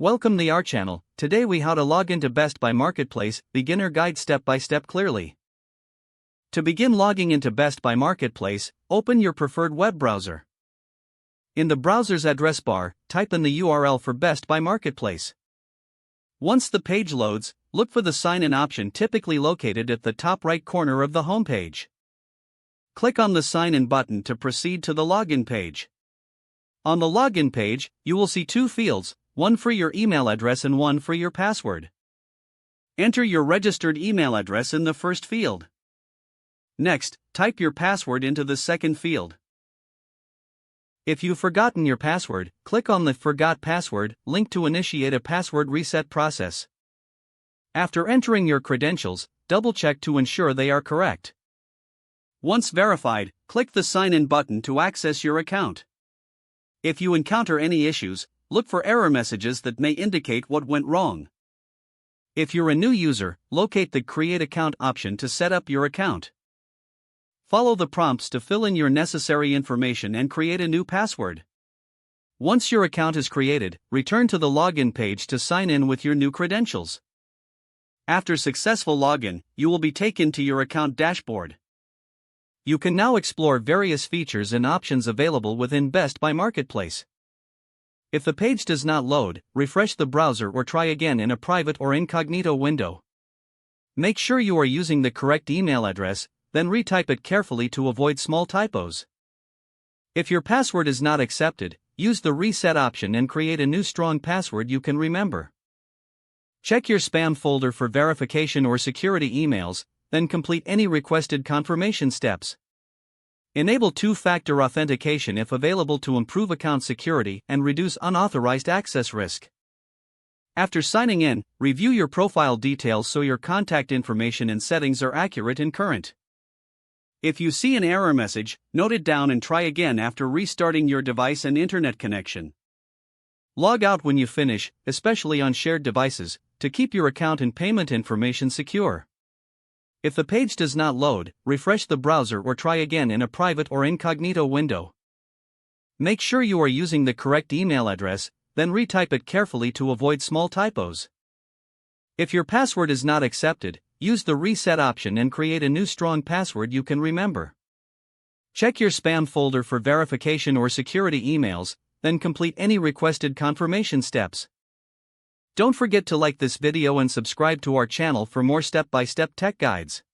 Welcome to our channel. Today we how to log into Best Buy Marketplace, beginner guide step by step clearly. To begin logging into Best Buy Marketplace, open your preferred web browser. In the browser's address bar, type in the URL for Best Buy Marketplace. Once the page loads, look for the sign in option typically located at the top right corner of the homepage. Click on the sign in button to proceed to the login page. On the login page, you will see two fields, one for your email address and one for your password. Enter your registered email address in the first field. Next, type your password into the second field. If you've forgotten your password, click on the Forgot Password link to initiate a password reset process. After entering your credentials, double-check to ensure they are correct. Once verified, click the Sign In button to access your account. If you encounter any issues, look for error messages that may indicate what went wrong. If you're a new user, locate the Create Account option to set up your account. Follow the prompts to fill in your necessary information and create a new password. Once your account is created, return to the login page to sign in with your new credentials. After successful login, you will be taken to your account dashboard. You can now explore various features and options available within Best Buy Marketplace. If the page does not load, refresh the browser or try again in a private or incognito window. Make sure you are using the correct email address, then retype it carefully to avoid small typos. If your password is not accepted, use the reset option and create a new strong password you can remember. Check your spam folder for verification or security emails, then complete any requested confirmation steps. Enable two-factor authentication if available to improve account security and reduce unauthorized access risk. After signing in, review your profile details so your contact information and settings are accurate and current. If you see an error message, note it down and try again after restarting your device and internet connection. Log out when you finish, especially on shared devices, to keep your account and payment information secure. If the page does not load, refresh the browser or try again in a private or incognito window. Make sure you are using the correct email address, then retype it carefully to avoid small typos. If your password is not accepted, use the reset option and create a new strong password you can remember. Check your spam folder for verification or security emails, then complete any requested confirmation steps. Don't forget to like this video and subscribe to our channel for more step-by-step tech guides.